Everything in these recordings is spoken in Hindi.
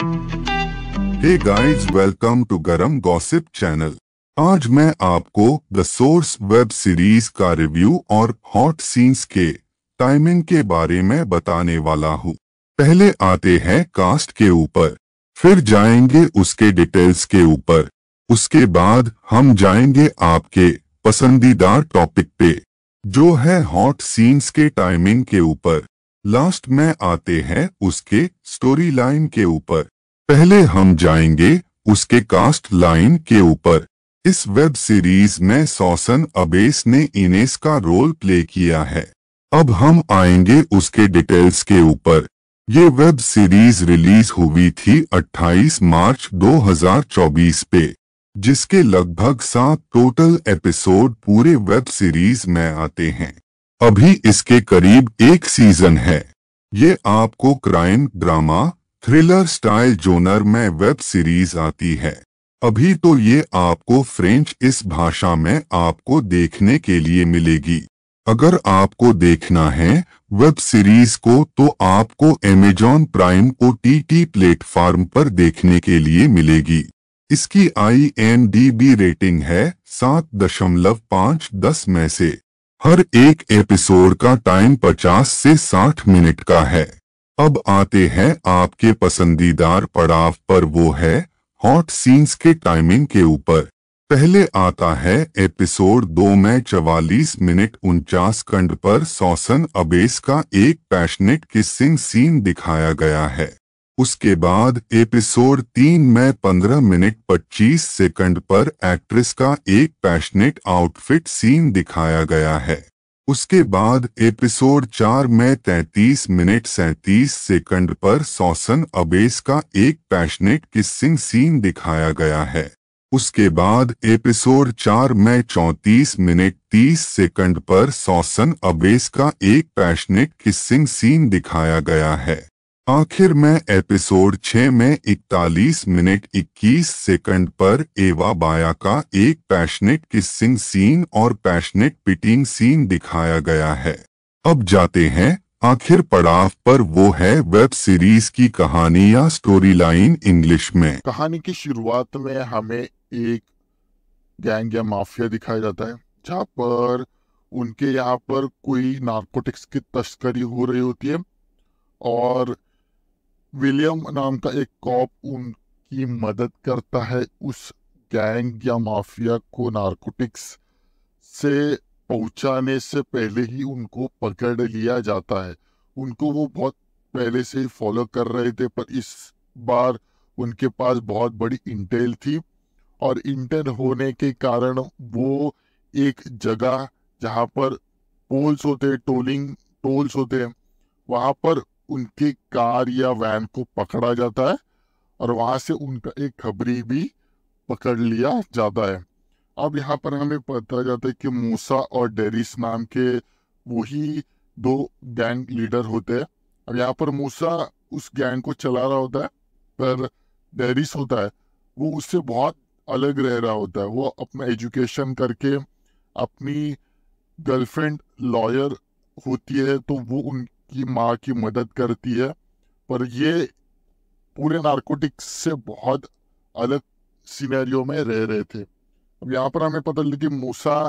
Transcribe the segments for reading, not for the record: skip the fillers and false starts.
हे गाइस, वेलकम टू गरम गॉसिप चैनल। आज मैं आपको द सोर्स वेब सीरीज का रिव्यू और हॉट सीन्स के टाइमिंग के बारे में बताने वाला हूँ। पहले आते हैं कास्ट के ऊपर, फिर जाएंगे उसके डिटेल्स के ऊपर, उसके बाद हम जाएंगे आपके पसंदीदा टॉपिक पे, जो है हॉट सीन्स के टाइमिंग के ऊपर। लास्ट में आते हैं उसके स्टोरी लाइन के ऊपर। पहले हम जाएंगे उसके कास्ट लाइन के ऊपर। इस वेब सीरीज में सॉसन अबेस ने इनेस का रोल प्ले किया है। अब हम आएंगे उसके डिटेल्स के ऊपर। ये वेब सीरीज रिलीज हुई थी 28 मार्च 2024 पे, जिसके लगभग 7 टोटल एपिसोड पूरे वेब सीरीज में आते हैं। अभी इसके करीब 1 सीजन है। ये आपको crime drama thriller style genre में वेब सीरीज आती है। अभी तो ये आपको फ्रेंच इस भाषा में आपको देखने के लिए मिलेगी। अगर आपको देखना है वेब सीरीज को तो आपको अमेज़न प्राइम OTT प्लेटफॉर्म पर देखने के लिए मिलेगी। इसकी IMDb रेटिंग है 7.5/10 में से। हर एक एपिसोड का टाइम 50 से 60 मिनट का है। अब आते हैं आपके पसंदीदार पड़ाव पर, वो है हॉट सीन्स के टाइमिंग के ऊपर। पहले आता है एपिसोड 2 में 44 मिनट 49 सेकंड पर सॉसन अबेस का एक पैशनेट किसिंग सीन दिखाया गया है। उसके बाद एपिसोड 3 में 15 मिनट 25 सेकंड पर एक्ट्रेस का एक पैशनेट आउटफिट सीन दिखाया गया है। उसके बाद एपिसोड 4 में 33 मिनट 37 सेकंड पर सॉसन अबेस का एक पैशनेट किसिंग सीन दिखाया गया है। उसके बाद एपिसोड 4 में 34 मिनट 30 सेकंड पर सॉसन अबेस का एक पैशनेट किसिंग सीन दिखाया गया है। आखिर में एपिसोड 6 में 41 मिनट 21 सेकंड पर एवा बाया का एक पैशनेट किसिंग सीन और पैशनेट पिटिंग सीन दिखाया गया है। अब जाते हैं आखिर पड़ाव पर, वो है वेब सीरीज की कहानी या स्टोरी लाइन इंग्लिश में। कहानी की शुरुआत में हमें एक गैंग या माफिया दिखाया जाता है, जहाँ पर उनके यहाँ पर कोई नारकोटिक्स की तस्करी हो रही होती है और विलियम नाम का एक कॉप उनकी मदद करता है उस गैंग या माफिया को नारकोटिक्स से पहुंचाने से पहले ही उनको पकड़ लिया जाता है। उनको वो बहुत पहले से ही फॉलो कर रहे थे, पर इस बार उनके पास बहुत बड़ी इंटेल थी और इंटेल होने के कारण वो एक जगह जहाँ पर पोल्स होते, टोल्स होते हैं, वहां पर उनकी कार या वैन को पकड़ा जाता है और वहां से उनका एक खबरी भी पकड़ लिया जाता है। अब यहाँ पर हमें पता जाता है कि मूसा और डेरिस नाम के वही 2 गैंग लीडर होते हैं। अब यहाँ पर मूसा उस गैंग को चला रहा होता है, पर डेरिस होता है वो उससे बहुत अलग रह रहा होता है। वो अपना एजुकेशन करके अपनी गर्लफ्रेंड लॉयर होती है, तो वो उनकी माँ की मदद करती है, पर ये पूरे नारकोटिक्स से बहुत अलग सिनेरियो में रह रहे थे। अब यहाँ पर हमें पता लगी कि मूसा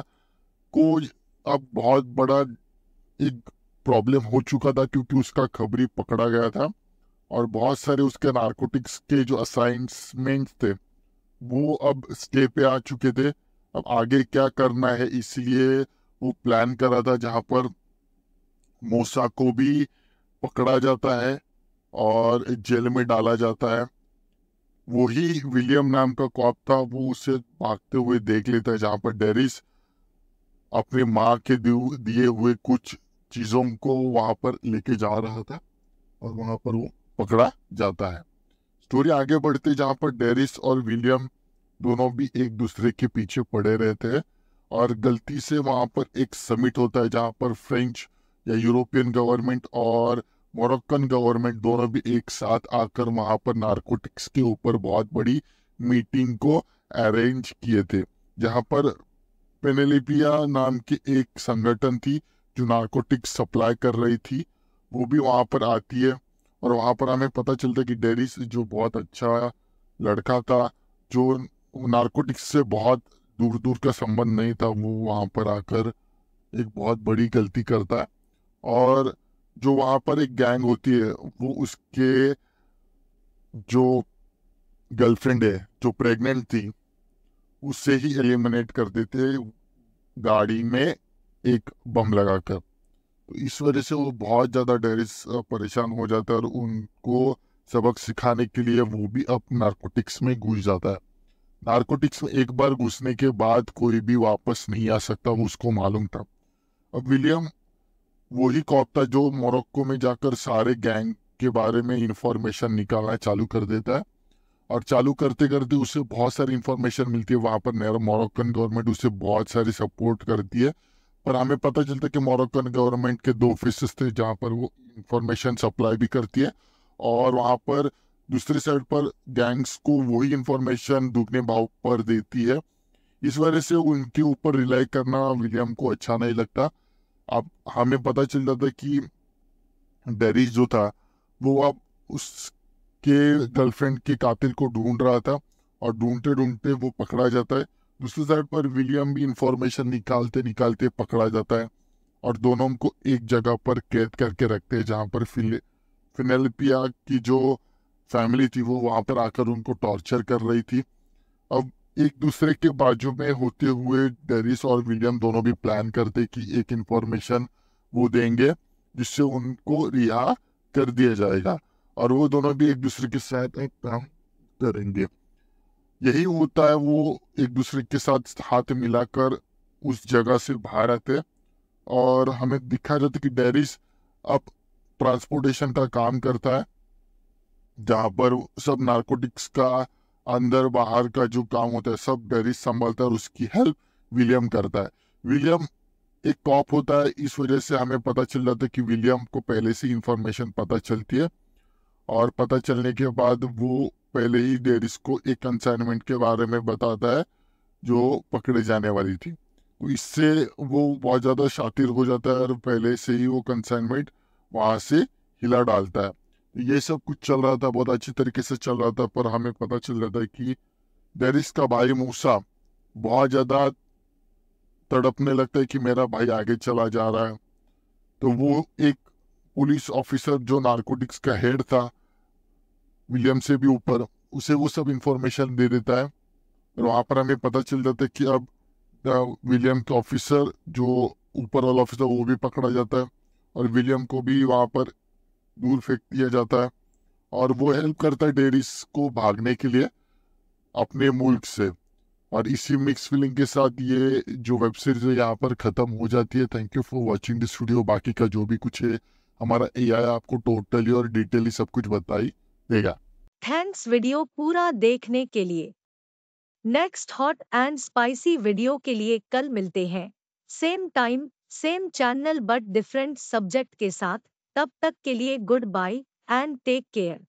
को अब बहुत बड़ा एक प्रॉब्लम हो चुका था, क्योंकि उसका खबरी पकड़ा गया था और बहुत सारे उसके नारकोटिक्स के जो असाइनमेंट थे वो अब स्टे पे आ चुके थे। अब आगे क्या करना है, इसलिए वो प्लान कर रहा था, जहाँ पर मूसा को भी पकड़ा जाता है और जेल में डाला जाता है। वही विलियम नाम का कॉप था, वो उसे भागते हुए देख लेता है, जहाँ पर डेरिस अपनी माँ के दिए हुए कुछ चीजों को वहां पर लेके जा रहा था और वहां पर वो पकड़ा जाता है। स्टोरी आगे बढ़ती, जहाँ पर डेरिस और विलियम दोनों भी एक दूसरे के पीछे पड़े रहते हैं और गलती से वहां पर एक समिट होता है, जहाँ पर फ्रेंच या यूरोपियन गवर्नमेंट और मोरक्कन गवर्नमेंट दोनों भी एक साथ आकर वहां पर नारकोटिक्स के ऊपर बहुत बड़ी मीटिंग को अरेंज किए थे, जहाँ पर पेनेलिपिया नाम की एक संगठन थी जो नारकोटिक्स सप्लाई कर रही थी, वो भी वहां पर आती है और वहाँ पर हमें पता चलता है कि डेरिस जो बहुत अच्छा लड़का था, जो नारकोटिक्स से बहुत दूर दूर का संबंध नहीं था, वो वहाँ पर आकर एक बहुत बड़ी गलती करता है। और जो वहाँ पर एक गैंग होती है, वो उसके जो गर्लफ्रेंड है जो प्रेग्नेंट थी, उससे ही एलिमिनेट कर देते हैं गाड़ी में एक बम लगाकर। तो इस वजह से वो बहुत ज़्यादा डेरिस परेशान हो जाता है और उनको सबक सिखाने के लिए वो भी अब नारकोटिक्स में घुस जाता है। नारकोटिक्स में एक बार घुसने के बाद कोई भी वापस नहीं आ सकता, वो उसको मालूम था। अब विलियम वही कॉप था जो मोरक्को में जाकर सारे गैंग के बारे में इंफॉर्मेशन निकालना चालू कर देता है। और चालू करते करते उसे बहुत सारी इंफॉर्मेशन मिलती है। वहां पर मोरक्कन गवर्नमेंट उसे बहुत सारी सपोर्ट करती है। पर हमें पता चलता है कि मोरक्कन गवर्नमेंट के दो ऑफिस थे जहाँ पर वो इंफॉर्मेशन सप्लाई भी करती है, और वहां पर दूसरी साइड पर गैंग्स को वही इंफॉर्मेशन दुगने भाव पर देती है। इस वजह से उनके ऊपर रिलाई करना विलियम को अच्छा नहीं लगता। अब हमें पता चल जाता है कि डेरिस जो था वो अब उसके गर्लफ्रेंड के कातिल को ढूंढ रहा था, और ढूंढते ढूंढते वो पकड़ा जाता है। दूसरी साइड पर विलियम भी इंफॉर्मेशन निकालते निकालते पकड़ा जाता है, और दोनों को एक जगह पर कैद करके रखते हैं जहाँ पर फिनेल्पिया की जो फैमिली थी वो वहां पर आकर उनको टॉर्चर कर रही थी। अब एक दूसरे के बाजू में होते हुए डेरिस और विलियम दोनों भी प्लान करते कि एक इंफॉर्मेशन वो देंगे जिससे उनको रिहा कर दिया जाएगा, और वो दोनों भी एक दूसरे के साथ एक काम करेंगे। यही होता है, वो एक दूसरे के साथ हाथ मिलाकर उस जगह से बाहर आते हैं। और हमें दिखा जाता है कि डेरिस अब ट्रांसपोर्टेशन का काम करता है, जहाँ पर सब नारकोटिक्स का अंदर बाहर का जो काम होता है सब डेरिस संभालता है, और उसकी हेल्प विलियम करता है। विलियम एक कॉप होता है, इस वजह से हमें पता चल जाता है कि विलियम को पहले से इंफॉर्मेशन पता चलती है, और पता चलने के बाद वो पहले ही डेरिस को एक कंसाइनमेंट के बारे में बताता है जो पकड़े जाने वाली थी। तो इससे वो बहुत ज़्यादा शातिर हो जाता है, और पहले से ही वो कंसाइनमेंट वहाँ से हिला डालता है। ये सब कुछ चल रहा था, बहुत अच्छी तरीके से चल रहा था, पर हमें पता चल जाता है कि डेरिस का भाई मूसा बहुत ज़्यादा तड़पने लगता है कि मेरा भाई आगे चला जा रहा है। तो वो एक पुलिस ऑफिसर जो नारकोटिक्स का हेड था, विलियम से भी ऊपर, उसे वो सब इंफॉर्मेशन दे देता है। और वहां पर हमें पता चल जाता है कि अब विलियम का ऑफिसर जो ऊपर वाला ऑफिसर वो भी पकड़ा जाता है, और विलियम को भी वहां पर दूर फेंक दिया जाता है। और वो हेल्प करता है डेरिस को भागने के लिए अपने मुल्क से। और इसी मिक्स फीलिंग के साथ ये जो वेब सीरीज है यहाँ पर खत्म हो जाती है। Thank you for watching this video. बाकी का जो भी कुछ है हमारा एआई आपको टोटली और डिटेली सब कुछ बताई देगा। थैंक्स वीडियो पूरा देखने के लिए। Next hot and spicy video के लिए कल मिलते हैं, same time same channel but different subject के साथ। तब तक के लिए goodbye and take care.